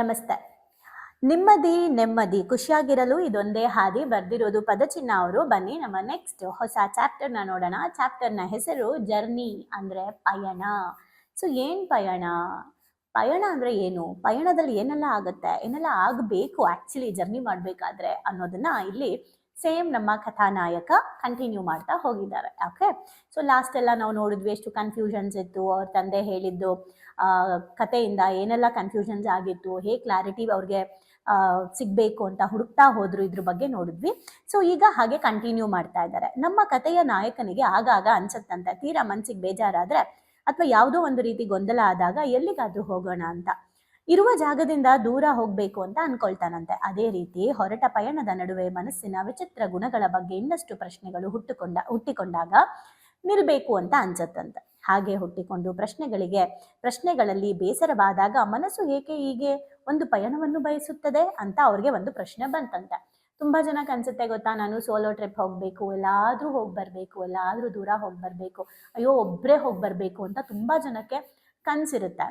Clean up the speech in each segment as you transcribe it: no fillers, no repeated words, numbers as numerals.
ನಮಸ್ತೆ. ನಿಮ್ಮದಿ ನೆಮ್ಮದಿ ಖುಷಿಯಾಗಿರಲು ಇದೊಂದೇ ಹಾದಿ ಬರ್ದಿರೋದು ಪದಚಿನ್ನ ಅವರು. ಬನ್ನಿ ನಮ್ಮ ನೆಕ್ಸ್ಟ್ ಹೊಸ ಚಾಪ್ಟರ್ನ ನೋಡೋಣ. ಚಾಪ್ಟರ್ನ ಹೆಸರು ಜರ್ನಿ ಅಂದ್ರೆ ಪಯಣ. ಸೊ ಏನ್ ಪಯಣ? ಪಯಣ ಅಂದ್ರೆ ಏನು? ಪಯಣದಲ್ಲಿ ಏನೆಲ್ಲ ಆಗುತ್ತೆ, ಏನೆಲ್ಲ ಆಗಬೇಕು ಆಕ್ಚುಲಿ ಜರ್ನಿ ಮಾಡ್ಬೇಕಾದ್ರೆ ಅನ್ನೋದನ್ನ ಇಲ್ಲಿ ಸೇಮ್ ನಮ್ಮ ಕಥಾನಾಯಕ ಕಂಟಿನ್ಯೂ ಮಾಡ್ತಾ ಹೋಗಿದ್ದಾರೆ. ಓಕೆ, ಸೊ ಲಾಸ್ಟ್ ಎಲ್ಲ ನಾವು ನೋಡಿದ್ವಿ, ಎಷ್ಟು ಕನ್ಫ್ಯೂಷನ್ಸ್ ಇತ್ತು, ಅವ್ರ ತಂದೆ ಹೇಳಿದ್ದು ಕಥೆಯಿಂದ ಏನೆಲ್ಲ ಕನ್ಫ್ಯೂಷನ್ಸ್ ಆಗಿತ್ತು, ಹೇಗೆ ಕ್ಲಾರಿಟಿ ಅವ್ರಿಗೆ ಸಿಗ್ಬೇಕು ಅಂತ ಹುಡುಕ್ತಾ ಹೋದ್ರು, ಇದ್ರ ಬಗ್ಗೆ ನೋಡಿದ್ವಿ. ಸೊ ಈಗ ಹಾಗೆ ಕಂಟಿನ್ಯೂ ಮಾಡ್ತಾ ಇದ್ದಾರೆ. ನಮ್ಮ ಕಥೆಯ ನಾಯಕನಿಗೆ ಆಗಾಗ ಅನ್ಸತ್ತಂತೆ, ತೀರಾ ಮನ್ಸಿಗೆ ಬೇಜಾರಾದ್ರೆ ಅಥವಾ ಯಾವುದೋ ಒಂದು ರೀತಿ ಗೊಂದಲ ಆದಾಗ ಎಲ್ಲಿಗಾದ್ರೂ ಹೋಗೋಣ ಅಂತ, ಇರುವ ಜಾಗದಿಂದ ದೂರ ಹೋಗ್ಬೇಕು ಅಂತ ಅನ್ಕೊಳ್ತಾನಂತೆ. ಅದೇ ರೀತಿ ಹೊರಟ ಪಯಣದ ನಡುವೆ ಮನಸ್ಸಿನ ವಿಚಿತ್ರ ಗುಣಗಳ ಬಗ್ಗೆ ಇನ್ನಷ್ಟು ಪ್ರಶ್ನೆಗಳು ಹುಟ್ಟಿಕೊಂಡಾಗ ನಿಲ್ಬೇಕು ಅಂತ ಅನ್ಸತ್ತಂತೆ. ಹಾಗೆ ಹುಟ್ಟಿಕೊಂಡು ಪ್ರಶ್ನೆಗಳಲ್ಲಿ ಬೇಸರವಾದಾಗ ಮನಸ್ಸು ಏಕೆ ಹೀಗೆ ಒಂದು ಪಯಣವನ್ನು ಬಯಸುತ್ತದೆ ಅಂತ ಅವ್ರಿಗೆ ಒಂದು ಪ್ರಶ್ನೆ ಬಂತಂತೆ. ತುಂಬಾ ಜನಕ್ಕೆ ಅನ್ಸುತ್ತೆ ಗೊತ್ತಾ, ನಾನು ಸೋಲೋ ಟ್ರಿಪ್ ಹೋಗ್ಬೇಕು, ಎಲ್ಲಾದ್ರೂ ಹೋಗಿ ಬರ್ಬೇಕು, ಎಲ್ಲಾದ್ರೂ ದೂರ ಹೋಗಿ ಬರ್ಬೇಕು, ಅಯ್ಯೋ ಒಬ್ಬರೇ ಹೋಗಿ ಬರ್ಬೇಕು ಅಂತ ತುಂಬಾ ಜನಕ್ಕೆ ಕನ್ಸಿರುತ್ತೆ.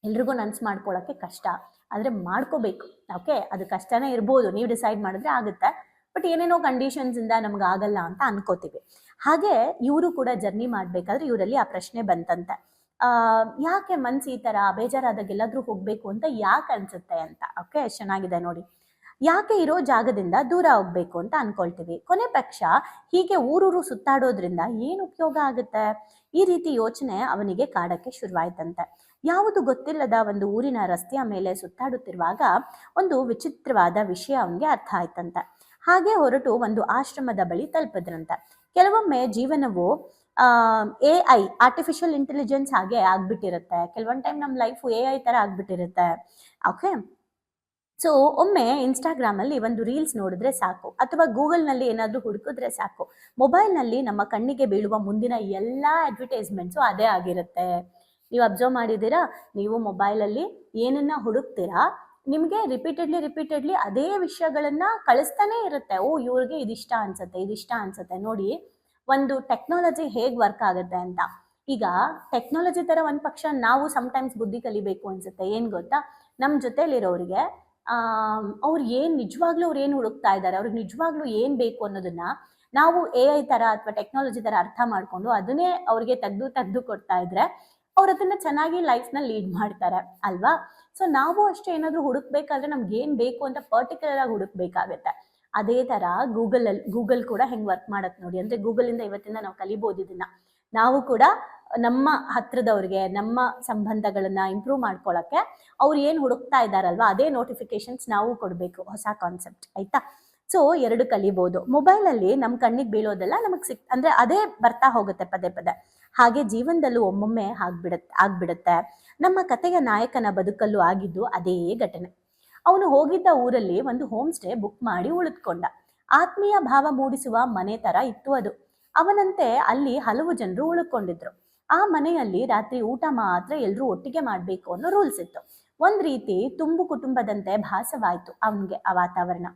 ಎಲ್ರಿಗೂ ನನ್ಸು ಮಾಡ್ಕೊಳಕ್ಕೆ ಕಷ್ಟ, ಆದ್ರೆ ಮಾಡ್ಕೋಬೇಕು. ಓಕೆ, ಅದು ಕಷ್ಟನೇ ಇರ್ಬೋದು, ನೀವು ಡಿಸೈಡ್ ಮಾಡಿದ್ರೆ ಆಗುತ್ತೆ, ಬಟ್ ಏನೇನೋ ಕಂಡೀಷನ್ಸ್ ಇಂದ ನಮ್ಗೆ ಆಗಲ್ಲ ಅಂತ ಅನ್ಕೋತೀವಿ. ಹಾಗೆ ಇವರು ಕೂಡ ಜರ್ನಿ ಮಾಡ್ಬೇಕಾದ್ರೆ ಇವರಲ್ಲಿ ಆ ಪ್ರಶ್ನೆ ಬಂತಂತೆ, ಯಾಕೆ ಮನ್ಸು ಈ ತರ ಬೇಜಾರಾದಾಗ ಎಲ್ಲಾದ್ರೂ ಹೋಗ್ಬೇಕು ಅಂತ ಯಾಕೆ ಅನ್ಸುತ್ತೆ ಅಂತ. ಓಕೆ, ಚೆನ್ನಾಗಿದೆ ನೋಡಿ. ಯಾಕೆ ಇರೋ ಜಾಗದಿಂದ ದೂರ ಹೋಗ್ಬೇಕು ಅಂತ ಅನ್ಕೊಳ್ತೀವಿ? ಕೊನೆ ಪಕ್ಷ ಹೀಗೆ ಊರೂರು ಸುತ್ತಾಡೋದ್ರಿಂದ ಏನು ಉಪಯೋಗ ಆಗುತ್ತೆ? ಈ ರೀತಿ ಯೋಚನೆ ಅವನಿಗೆ ಕಾಡಕ್ಕೆ ಶುರುವಾಯ್ತಂತೆ. ಯಾವುದು ಗೊತ್ತಿಲ್ಲದ ಒಂದು ಊರಿನ ರಸ್ತೆಯ ಮೇಲೆ ಸುತ್ತಾಡುತ್ತಿರುವಾಗ ಒಂದು ವಿಚಿತ್ರವಾದ ವಿಷಯ ಅವನಿಗೆ ಅರ್ಥ ಆಯ್ತಂತೆ. ಹಾಗೆ ಹೊರಟು ಒಂದು ಆಶ್ರಮದ ಬಳಿ ತಲುಪಿದ್ರಂತೆ. ಕೆಲವೊಮ್ಮೆ ಜೀವನವು AI ಆರ್ಟಿಫಿಷಿಯಲ್ ಇಂಟೆಲಿಜೆನ್ಸ್ ಹಾಗೆ ಆಗ್ಬಿಟ್ಟಿರುತ್ತೆ, ಕೆಲವೊಂದು ಟೈಮ್ ನಮ್ಮ ಲೈಫ್ AI ತರ ಆಗ್ಬಿಟ್ಟಿರುತ್ತೆ. ಓಕೆ, ಸೊ ಒಮ್ಮೆ ಇನ್ಸ್ಟಾಗ್ರಾಮಲ್ಲಿ ಒಂದು ರೀಲ್ಸ್ ನೋಡಿದ್ರೆ ಸಾಕು, ಅಥವಾ ಗೂಗಲ್ನಲ್ಲಿ ಏನಾದರೂ ಹುಡುಕಿದ್ರೆ ಸಾಕು, ಮೊಬೈಲ್ನಲ್ಲಿ ನಮ್ಮ ಕಣ್ಣಿಗೆ ಬೀಳುವ ಮುಂದಿನ ಎಲ್ಲ ಅಡ್ವರ್ಟೈಸ್ಮೆಂಟ್ಸು ಅದೇ ಆಗಿರುತ್ತೆ. ನೀವು ಅಬ್ಸರ್ವ್ ಮಾಡಿದ್ದೀರಾ? ನೀವು ಮೊಬೈಲಲ್ಲಿ ಏನನ್ನ ಹುಡುಕ್ತೀರಾ, ನಿಮಗೆ ರಿಪೀಟೆಡ್ಲಿ ಅದೇ ವಿಷಯಗಳನ್ನ ಕಳಿಸ್ತಾನೆ ಇರುತ್ತೆ. ಓ, ಇವ್ರಿಗೆ ಇದಿಷ್ಟ ಅನ್ಸುತ್ತೆ. ನೋಡಿ ಒಂದು ಟೆಕ್ನಾಲಜಿ ಹೇಗೆ ವರ್ಕ್ ಆಗುತ್ತೆ ಅಂತ. ಈಗ ಟೆಕ್ನಾಲಜಿ ತರ ಒಂದ್ ಪಕ್ಷ ನಾವು ಸಮ್ಟೈಮ್ಸ್ ಬುದ್ಧಿ ಕಲಿಬೇಕು ಅನ್ಸುತ್ತೆ. ಏನ್ ಗೊತ್ತಾ, ನಮ್ಮ ಜೊತೆಲಿರೋರಿಗೆ ಅವ್ರು ನಿಜವಾಗ್ಲೂ ಅವ್ರು ಏನು ಹುಡುಕ್ತಾ ಇದ್ದಾರೆ, ಅವ್ರಿಗೆ ನಿಜವಾಗ್ಲೂ ಏನ್ ಬೇಕು ಅನ್ನೋದನ್ನ ನಾವು AI ತರ ಅಥವಾ ಟೆಕ್ನಾಲಜಿ ತರ ಅರ್ಥ ಮಾಡ್ಕೊಂಡು ಅದನ್ನೇ ಅವ್ರಿಗೆ ತೆಗ್ದು ಕೊಡ್ತಾ ಇದ್ರೆ ಅವ್ರ ಅದನ್ನ ಚೆನ್ನಾಗಿ ಲೈಫ್ನ ಲೀಡ್ ಮಾಡ್ತಾರೆ ಅಲ್ವಾ? ಸೊ ನಾವು ಅಷ್ಟೇ ಏನಾದ್ರು ಹುಡುಕ್ಬೇಕಾದ್ರೆ ನಮ್ಗೆ ಏನ್ ಬೇಕು ಅಂತ ಪರ್ಟಿಕ್ಯುಲರ್ ಆಗಿ ಹುಡುಕ್ಬೇಕಾಗತ್ತೆ. ಅದೇ ತರ ಗೂಗಲ್ ಕೂಡ ಹೆಂಗ್ ವರ್ಕ್ ಮಾಡತ್ ನೋಡಿ. ಅಂದ್ರೆ ಗೂಗಲ್ ಇಂದ ಇವತ್ತಿಂದ ನಾವು ಕಲಿಬಹುದು ಇದನ್ನ. ನಾವು ಕೂಡ ನಮ್ಮ ಹತ್ರದವ್ರಿಗೆ ನಮ್ಮ ಸಂಬಂಧಗಳನ್ನ ಇಂಪ್ರೂವ್ ಮಾಡ್ಕೊಳಕ್ಕೆ ಅವ್ರು ಏನ್ ಹುಡುಕ್ತಾ ಇದ್ದಾರಲ್ವಾ ಅದೇ ನೋಟಿಫಿಕೇಶನ್ಸ್ ನಾವು ಕೊಡ್ಬೇಕು. ಹೊಸ ಕಾನ್ಸೆಪ್ಟ್ ಆಯ್ತಾ? ಸೊ ಎರಡು ಕಲಿಬಹುದು. ಮೊಬೈಲ್ ಅಲ್ಲಿ ನಮ್ ಕಣ್ಣಿಗೆ ಬೀಳೋದೆಲ್ಲ ನಮಗ್ ಅಂದ್ರೆ ಅದೇ ಬರ್ತಾ ಹೋಗುತ್ತೆ ಪದೇ. ಹಾಗೆ ಜೀವನದಲ್ಲೂ ಒಮ್ಮೊಮ್ಮೆ ಆಗ್ಬಿಡುತ್ತೆ. ನಮ್ಮ ಕಥೆಯ ನಾಯಕನ ಬದುಕಲ್ಲೂ ಆಗಿದ್ದು ಅದೇ ಘಟನೆ. ಅವನು ಹೋಗಿದ್ದ ಊರಲ್ಲಿ ಒಂದು ಹೋಮ್ ಸ್ಟೇ ಬುಕ್ ಮಾಡಿ ಉಳಿದುಕೊಂಡ. ಆತ್ಮೀಯ ಭಾವ ಮೂಡಿಸುವ ಮನೆ ತರ ಇತ್ತು ಅದು. ಅವನಂತೆ ಅಲ್ಲಿ ಹಲವು ಜನರು ಉಳ್ಕೊಂಡಿದ್ರು. ಆ ಮನೆಯಲ್ಲಿ ರಾತ್ರಿ ಊಟ ಮಾತ್ರ ಎಲ್ರೂ ಒಟ್ಟಿಗೆ ಮಾಡ್ಬೇಕು ಅನ್ನೋ ರೂಲ್ಸ್ ಇತ್ತು. ಒಂದ್ ರೀತಿ ತುಂಬು ಕುಟುಂಬದಂತೆ ಭಾಸವಾಯ್ತು ಅವನ್ಗೆ ಆ ವಾತಾವರಣ.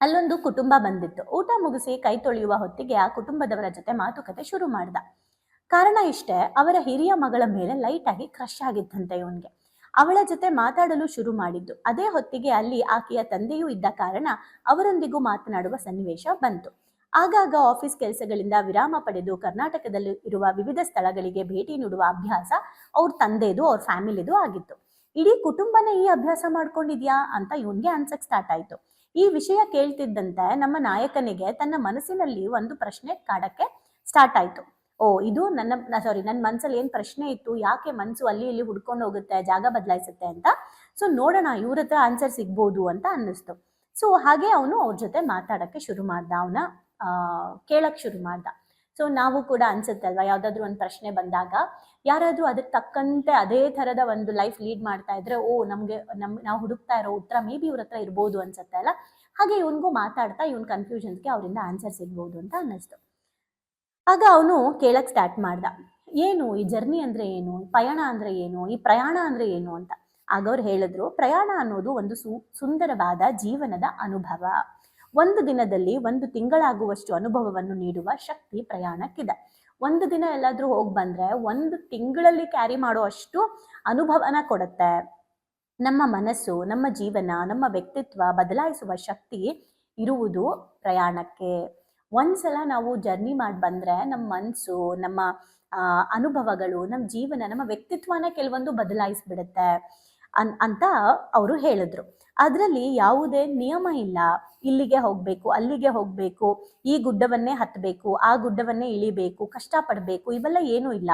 ಅಲ್ಲೊಂದು ಕುಟುಂಬ ಬಂದಿತ್ತು. ಊಟ ಮುಗಿಸಿ ಕೈ ತೊಳೆಯುವ ಹೊತ್ತಿಗೆ ಆ ಕುಟುಂಬದವರ ಜೊತೆ ಮಾತುಕತೆ ಶುರು ಮಾಡ್ದ. ಕಾರಣ ಇಷ್ಟೇ, ಅವರ ಹಿರಿಯ ಮಗಳ ಮೇಲೆ ಲೈಟ್ ಆಗಿ ಕ್ರಶ್ ಆಗಿತ್ತಂತೆ ಇವನ್ಗೆ. ಅವಳ ಜೊತೆ ಮಾತಾಡಲು ಶುರು ಮಾಡಿದ್ದು. ಅದೇ ಹೊತ್ತಿಗೆ ಅಲ್ಲಿ ಆಕೆಯ ತಂದೆಯೂ ಇದ್ದ ಕಾರಣ ಅವರೊಂದಿಗೂ ಮಾತನಾಡುವ ಸನ್ನಿವೇಶ ಬಂತು. ಆಗಾಗ ಆಫೀಸ್ ಕೆಲಸಗಳಿಂದ ವಿರಾಮ ಪಡೆದು ಕರ್ನಾಟಕದಲ್ಲಿ ಇರುವ ವಿವಿಧ ಸ್ಥಳಗಳಿಗೆ ಭೇಟಿ ನೀಡುವ ಅಭ್ಯಾಸ ಅವ್ರ ತಂದೆದು, ಅವ್ರ ಫ್ಯಾಮಿಲಿದು ಆಗಿತ್ತು. ಇಡೀ ಕುಟುಂಬನೇ ಈ ಅಭ್ಯಾಸ ಮಾಡ್ಕೊಂಡಿದ್ಯಾ ಅಂತ ಇವನ್ಗೆ ಅನ್ಸಕ್ ಸ್ಟಾರ್ಟ್ ಆಯ್ತು. ಈ ವಿಷಯ ಕೇಳ್ತಿದ್ದಂತೆ ನಮ್ಮ ನಾಯಕನಿಗೆ ತನ್ನ ಮನಸ್ಸಿನಲ್ಲಿ ಒಂದು ಪ್ರಶ್ನೆ ಕಾಡಕ್ಕೆ ಸ್ಟಾರ್ಟ್ ಆಯ್ತು. ಇದು ನನ್ನ ಮನ್ಸಲ್ಲಿ ಏನ್ ಪ್ರಶ್ನೆ ಇತ್ತು, ಯಾಕೆ ಮನ್ಸು ಅಲ್ಲಿ ಇಲ್ಲಿ ಹುಡ್ಕೊಂಡು ಹೋಗುತ್ತೆ, ಜಾಗ ಬದಲಾಯಿಸುತ್ತೆ ಅಂತ. ಸೊ ನೋಡೋಣ, ಇವ್ರ ಹತ್ರ ಆನ್ಸರ್ ಸಿಗ್ಬೋದು ಅಂತ ಅನ್ನಿಸ್ತು. ಸೊ ಹಾಗೆ ಅವನು ಅವ್ರ ಜೊತೆ ಮಾತಾಡಕ್ಕೆ ಶುರು ಮಾಡ್ದ, ಅವನ ಕೇಳಕ್ ಶುರು ಮಾಡ್ದ. ಸೊ ನಾವು ಕೂಡ ಅನ್ಸುತ್ತೆ ಅಲ್ವಾ, ಯಾವ್ದಾದ್ರು ಒಂದು ಪ್ರಶ್ನೆ ಬಂದಾಗ ಯಾರಾದ್ರೂ ಅದಕ್ಕೆ ತಕ್ಕಂತೆ ಅದೇ ತರದ ಒಂದು ಲೈಫ್ ಲೀಡ್ ಮಾಡ್ತಾ ಇದ್ರೆ ನಾವು ಹುಡುಕ್ತಾ ಇರೋ ಉತ್ತರ ಮೇ ಬಿ ಇವ್ರ ಹತ್ರ ಇರ್ಬೋದು ಅನ್ಸುತ್ತೆ ಅಲ್ಲ. ಹಾಗೆ ಇವನ್ಗೂ ಮಾತಾಡ್ತಾ ಇವನ್ ಕನ್ಫ್ಯೂಷನ್ಸ್ಗೆ ಅವರಿಂದ ಆನ್ಸರ್ ಸಿಗ್ಬೋದು ಅಂತ ಅನ್ನಿಸ್ತು. ಆಗ ಅವನು ಕೇಳಕ್ ಸ್ಟಾರ್ಟ್ ಮಾಡ್ದ, ಏನು ಈ ಜರ್ನಿ ಅಂದ್ರೆ ಏನು, ಪಯಣ ಅಂದ್ರೆ ಏನು, ಈ ಪ್ರಯಾಣ ಅಂದ್ರೆ ಏನು ಅಂತ. ಆಗ ಅವ್ರು ಹೇಳಿದ್ರು, ಪ್ರಯಾಣ ಅನ್ನೋದು ಒಂದು ಸುಂದರವಾದ ಜೀವನದ ಅನುಭವ. ಒಂದು ದಿನದಲ್ಲಿ 1 ತಿಂಗಳಾಗುವಷ್ಟು ಅನುಭವವನ್ನು ನೀಡುವ ಶಕ್ತಿ ಪ್ರಯಾಣಕ್ಕಿದೆ. ಒಂದು ದಿನ ಎಲ್ಲಾದ್ರೂ ಹೋಗಿ ಬಂದ್ರೆ 1 ತಿಂಗಳಲ್ಲಿ ಕ್ಯಾರಿ ಮಾಡೋ ಅಷ್ಟು ಅನುಭವನ ಕೊಡುತ್ತೆ. ನಮ್ಮ ಮನಸ್ಸು, ನಮ್ಮ ಜೀವನ, ನಮ್ಮ ವ್ಯಕ್ತಿತ್ವ ಬದಲಾಯಿಸುವ ಶಕ್ತಿ ಇರುವುದು ಪ್ರಯಾಣಕ್ಕೆ. ಒಂದ್ಸಲ ನಾವು ಜರ್ನಿ ಮಾಡಿ ಬಂದ್ರೆ ನಮ್ಮ ಮನಸ್ಸು, ನಮ್ಮ ಅನುಭವಗಳು, ನಮ್ಮ ಜೀವನ, ನಮ್ಮ ವ್ಯಕ್ತಿತ್ವನ ಕೆಲವೊಂದು ಬದಲಾಯಿಸ್ಬಿಡುತ್ತೆ ಅಂತ ಅವರು ಹೇಳಿದ್ರು. ಅದರಲ್ಲಿ ಯಾವುದೇ ನಿಯಮ ಇಲ್ಲ, ಇಲ್ಲಿಗೆ ಹೋಗ್ಬೇಕು, ಅಲ್ಲಿಗೆ ಹೋಗ್ಬೇಕು, ಈ ಗುಡ್ಡವನ್ನೇ ಹತ್ತಬೇಕು, ಆ ಗುಡ್ಡವನ್ನೇ ಇಳಿಬೇಕು, ಕಷ್ಟಪಡಬೇಕು, ಇವೆಲ್ಲ ಏನೂ ಇಲ್ಲ.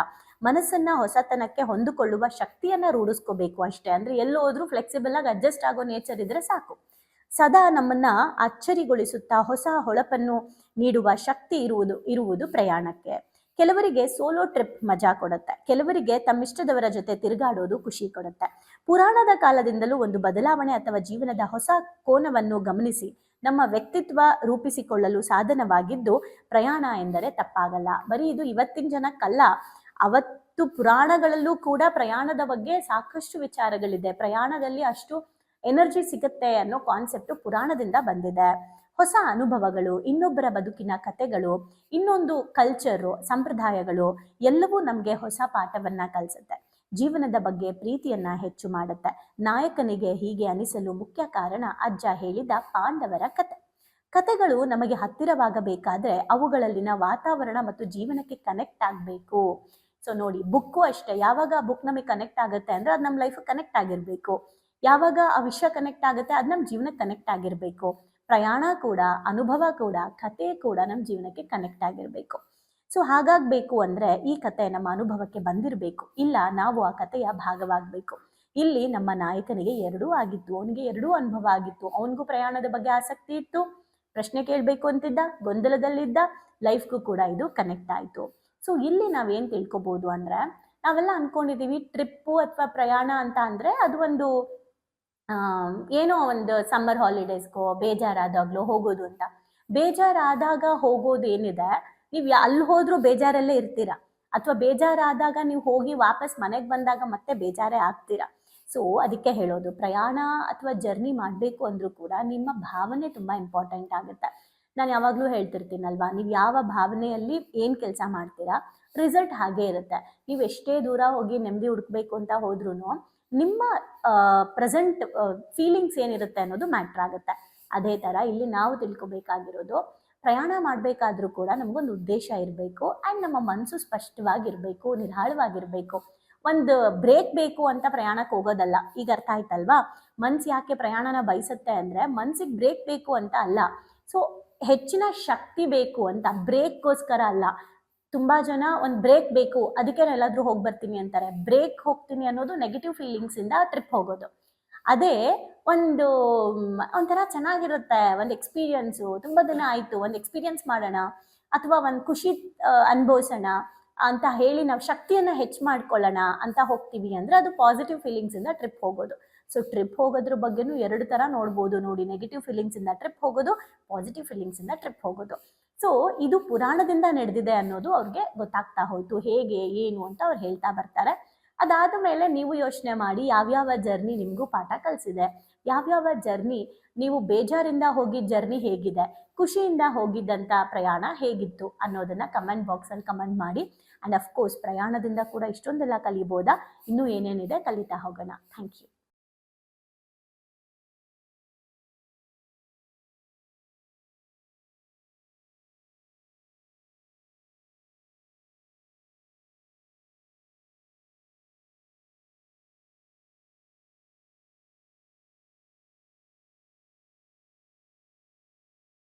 ಮನಸ್ಸನ್ನ ಹೊಸತನಕ್ಕೆ ಹೊಂದಿಕೊಳ್ಳುವ ಶಕ್ತಿಯನ್ನ ರೂಢಿಸ್ಕೋಬೇಕು ಅಷ್ಟೇ. ಅಂದ್ರೆ ಎಲ್ಲೋ ಹೋದ್ರೂ ಫ್ಲೆಕ್ಸಿಬಲ್ ಆಗಿ ಅಡ್ಜಸ್ಟ್ ಆಗೋ ನೇಚರ್ ಇದ್ರೆ ಸಾಕು. ಸದಾ ನಮ್ಮನ್ನ ಅಚ್ಚರಿಗೊಳಿಸುತ್ತಾ ಹೊಸ ಹೊಳಪನ್ನು ನೀಡುವ ಶಕ್ತಿ ಇರುವುದು ಪ್ರಯಾಣಕ್ಕೆ. ಕೆಲವರಿಗೆ ಸೋಲೋ ಟ್ರಿಪ್ ಮಜಾ ಕೊಡುತ್ತೆ, ಕೆಲವರಿಗೆ ತಮ್ಮಿಷ್ಟದವರ ಜೊತೆ ತಿರುಗಾಡೋದು ಖುಷಿ ಕೊಡುತ್ತೆ. ಪುರಾಣದ ಕಾಲದಿಂದಲೂ ಒಂದು ಬದಲಾವಣೆ ಅಥವಾ ಜೀವನದ ಹೊಸ ಕೋನವನ್ನು ಗಮನಿಸಿ ನಮ್ಮ ವ್ಯಕ್ತಿತ್ವ ರೂಪಿಸಿಕೊಳ್ಳಲು ಸಾಧನವಾಗಿದ್ದು ಪ್ರಯಾಣ ಎಂದರೆ ತಪ್ಪಾಗಲ್ಲ. ಬರೀ ಇದು ಇವತ್ತಿನ ಜನಕ್ಕಲ್ಲ, ಅವತ್ತು ಪುರಾಣಗಳಲ್ಲೂ ಕೂಡ ಪ್ರಯಾಣದ ಬಗ್ಗೆ ಸಾಕಷ್ಟು ವಿಚಾರಗಳಿದೆ. ಪ್ರಯಾಣದಲ್ಲಿ ಅಷ್ಟು ಎನರ್ಜಿ ಸಿಗುತ್ತೆ ಅನ್ನೋ ಕಾನ್ಸೆಪ್ಟ್ ಪುರಾಣದಿಂದ ಬಂದಿದೆ. ಹೊಸ ಅನುಭವಗಳು, ಇನ್ನೊಬ್ಬರ ಬದುಕಿನ ಕಥೆಗಳು, ಇನ್ನೊಂದು ಕಲ್ಚರು, ಸಂಪ್ರದಾಯಗಳು ಎಲ್ಲವೂ ನಮಗೆ ಹೊಸ ಪಾಠವನ್ನ ಕಲಿಸುತ್ತೆ. ಜೀವನದ ಬಗ್ಗೆ ಪ್ರೀತಿಯನ್ನ ಹೆಚ್ಚು ಮಾಡುತ್ತೆ. ನಾಯಕನಿಗೆ ಹೀಗೆ ಅನಿಸಲು ಮುಖ್ಯ ಕಾರಣ ಅಜ್ಜ ಹೇಳಿದ ಪಾಂಡವರ ಕಥೆಗಳು ನಮಗೆ ಹತ್ತಿರವಾಗಬೇಕಾದ್ರೆ ಅವುಗಳಲ್ಲಿನ ವಾತಾವರಣ ಮತ್ತು ಜೀವನಕ್ಕೆ ಕನೆಕ್ಟ್ ಆಗಬೇಕು. ಸೊ ನೋಡಿ, ಬುಕ್ಕು ಅಷ್ಟೇ, ಯಾವಾಗ ಬುಕ್ ನಮಗೆ ಕನೆಕ್ಟ್ ಆಗುತ್ತೆ ಅಂದ್ರೆ ಅದು ನಮ್ಮ ಲೈಫ್ ಕನೆಕ್ಟ್ ಆಗಿರ್ಬೇಕು. ಯಾವಾಗ ಆ ವಿಷಯ ಕನೆಕ್ಟ್ ಆಗುತ್ತೆ ಅದು ನಮ್ಮ ಜೀವನಕ್ಕೆ ಕನೆಕ್ಟ್ ಆಗಿರ್ಬೇಕು. ಪ್ರಯಾಣ ಕೂಡ, ಅನುಭವ ಕೂಡ, ಕತೆ ಕೂಡ ನಮ್ಮ ಜೀವನಕ್ಕೆ ಕನೆಕ್ಟ್ ಆಗಿರ್ಬೇಕು. ಸೊ ಹಾಗಾಗಬೇಕು ಅಂದ್ರೆ ಈ ಕತೆ ನಮ್ಮ ಅನುಭವಕ್ಕೆ ಬಂದಿರಬೇಕು, ಇಲ್ಲ ನಾವು ಆ ಕಥೆಯ ಭಾಗವಾಗಬೇಕು. ಇಲ್ಲಿ ನಮ್ಮ ನಾಯಕನಿಗೆ ಎರಡೂ ಆಗಿತ್ತು, ಅವನಿಗೆ ಎರಡೂ ಅನುಭವ ಆಗಿತ್ತು. ಅವನಿಗೂ ಪ್ರಯಾಣದ ಬಗ್ಗೆ ಆಸಕ್ತಿ ಇತ್ತು, ಪ್ರಶ್ನೆ ಕೇಳಬೇಕು ಅಂತಿದ್ದ, ಗೊಂದಲದಲ್ಲಿದ್ದ, ಲೈಫ್ಗೂ ಕೂಡ ಇದು ಕನೆಕ್ಟ್ ಆಯಿತು. ಸೊ ಇಲ್ಲಿ ನಾವೇನು ತಿಳ್ಕೊಬೋದು ಅಂದ್ರೆ, ನಾವೆಲ್ಲ ಅನ್ಕೊಂಡಿದೀವಿ ಟ್ರಿಪ್ಪು ಅಥವಾ ಪ್ರಯಾಣ ಅಂತ ಅಂದ್ರೆ ಅದು ಒಂದು ಏನೋ ಒಂದು ಸಮ್ಮರ್ ಹಾಲಿಡೇಸ್ಗೋ ಬೇಜಾರಾದಾಗ್ಲೋ ಹೋಗೋದು ಅಂತ. ಬೇಜಾರಾದಾಗ ಹೋಗೋದು ಏನಿದೆ, ನೀವು ಅಲ್ಲಿ ಹೋದ್ರೂ ಬೇಜಾರಲ್ಲೇ ಇರ್ತೀರಾ, ಅಥವಾ ಬೇಜಾರಾದಾಗ ನೀವು ಹೋಗಿ ವಾಪಸ್ ಮನೆಗೆ ಬಂದಾಗ ಮತ್ತೆ ಬೇಜಾರೇ ಆಗ್ತೀರಾ. ಸೊ ಅದಕ್ಕೆ ಹೇಳೋದು, ಪ್ರಯಾಣ ಅಥವಾ ಜರ್ನಿ ಮಾಡಬೇಕು ಅಂದ್ರೂ ಕೂಡ ನಿಮ್ಮ ಭಾವನೆ ತುಂಬ ಇಂಪಾರ್ಟೆಂಟ್ ಆಗುತ್ತೆ. ನಾನು ಯಾವಾಗಲೂ ಹೇಳ್ತಿರ್ತೀನಲ್ವಾ, ನೀವು ಯಾವ ಭಾವನೆಯಲ್ಲಿ ಏನು ಕೆಲಸ ಮಾಡ್ತೀರಾ ರಿಸಲ್ಟ್ ಹಾಗೆ ಇರುತ್ತೆ. ನೀವು ಎಷ್ಟೇ ದೂರ ಹೋಗಿ ನೆಮ್ಮದಿ ಹುಡುಕ್ಬೇಕು ಅಂತ ಹೋದ್ರೂ ನಿಮ್ಮ ಪ್ರೆಸೆಂಟ್ ಫೀಲಿಂಗ್ಸ್ ಏನಿರುತ್ತೆ ಅನ್ನೋದು ಮ್ಯಾಟ್ರ್ ಆಗುತ್ತೆ. ಅದೇ ಥರ ಇಲ್ಲಿ ನಾವು ತಿಳ್ಕೊಬೇಕಾಗಿರೋದು, ಪ್ರಯಾಣ ಮಾಡಬೇಕಾದ್ರೂ ಕೂಡ ನಮಗೊಂದು ಉದ್ದೇಶ ಇರಬೇಕು ಆ್ಯಂಡ್ ನಮ್ಮ ಮನಸ್ಸು ಸ್ಪಷ್ಟವಾಗಿರಬೇಕು, ನಿರಾಳವಾಗಿರಬೇಕು. ಒಂದು ಬ್ರೇಕ್ ಬೇಕು ಅಂತ ಪ್ರಯಾಣಕ್ಕೆ ಹೋಗೋದಲ್ಲ. ಈಗ ಅರ್ಥ ಆಯ್ತಲ್ವಾ? ಮನ್ಸು ಯಾಕೆ ಪ್ರಯಾಣನ ಬಯಸುತ್ತೆ ಅಂದರೆ ಮನ್ಸಿಗೆ ಬ್ರೇಕ್ ಬೇಕು ಅಂತ ಅಲ್ಲ, ಸೊ ಹೆಚ್ಚಿನ ಶಕ್ತಿ ಬೇಕು ಅಂತ, ಬ್ರೇಕ್ಗೋಸ್ಕರ ಅಲ್ಲ. ತುಂಬ ಜನ ಒಂದು ಬ್ರೇಕ್ ಬೇಕು ಅದಕ್ಕೆ ನಾನು ಎಲ್ಲಾದರೂ ಹೋಗಿ ಬರ್ತೀನಿ ಅಂತಾರೆ. ಬ್ರೇಕ್ ಹೋಗ್ತೀನಿ ಅನ್ನೋದು ನೆಗೆಟಿವ್ ಫೀಲಿಂಗ್ಸಿಂದ ಟ್ರಿಪ್ ಹೋಗೋದು. ಅದೇ ಒಂಥರ ಚೆನ್ನಾಗಿರುತ್ತೆ, ಒಂದು ಎಕ್ಸ್ಪೀರಿಯನ್ಸು, ತುಂಬ ದಿನ ಆಯಿತು ಒಂದು ಎಕ್ಸ್ಪೀರಿಯನ್ಸ್ ಮಾಡೋಣ ಅಥವಾ ಒಂದು ಖುಷಿ ಅನುಭವಿಸೋಣ ಅಂತ ಹೇಳಿ ನಾವು ಶಕ್ತಿಯನ್ನು ಹೆಚ್ಚು ಮಾಡ್ಕೊಳ್ಳೋಣ ಅಂತ ಹೋಗ್ತೀವಿ ಅಂದರೆ ಅದು ಪಾಸಿಟಿವ್ ಫೀಲಿಂಗ್ಸಿಂದ ಟ್ರಿಪ್ ಹೋಗೋದು. ಸೊ ಟ್ರಿಪ್ ಹೋಗೋದ್ರ ಬಗ್ಗೆನೂ ಎರಡು ಥರ ನೋಡ್ಬೋದು ನೋಡಿ, ನೆಗೆಟಿವ್ ಫೀಲಿಂಗ್ಸಿಂದ ಟ್ರಿಪ್ ಹೋಗೋದು, ಪಾಸಿಟಿವ್ ಫೀಲಿಂಗ್ಸಿಂದ ಟ್ರಿಪ್ ಹೋಗೋದು. ಸೊ ಇದು ಪುರಾಣದಿಂದ ನಡೆದಿದೆ ಅನ್ನೋದು ಅವ್ರಿಗೆ ಗೊತ್ತಾಗ್ತಾ ಹೋಯ್ತು, ಹೇಗೆ ಏನು ಅಂತ ಅವ್ರು ಹೇಳ್ತಾ ಬರ್ತಾರೆ. ಅದಾದ ಮೇಲೆ ನೀವು ಯೋಚನೆ ಮಾಡಿ ಯಾವ್ಯಾವ ಜರ್ನಿ ನಿಮಗೂ ಪಾಠ ಕಲಿಸಿದೆ, ಯಾವ್ಯಾವ ಜರ್ನಿ ನೀವು ಬೇಜಾರಿಂದ ಹೋಗಿದ್ದ ಜರ್ನಿ ಹೇಗಿದೆ, ಖುಷಿಯಿಂದ ಹೋಗಿದ್ದಂಥ ಪ್ರಯಾಣ ಹೇಗಿತ್ತು ಅನ್ನೋದನ್ನು ಕಮೆಂಟ್ ಬಾಕ್ಸಲ್ಲಿ ಕಮೆಂಟ್ ಮಾಡಿ. ಆ್ಯಂಡ್ ಅಫ್ಕೋರ್ಸ್ ಪ್ರಯಾಣದಿಂದ ಕೂಡ ಇಷ್ಟೊಂದೆಲ್ಲ ಕಲಿಬೋದಾ, ಇನ್ನೂ ಏನೇನಿದೆ ಕಲಿತಾ ಹೋಗೋಣ. Thank you.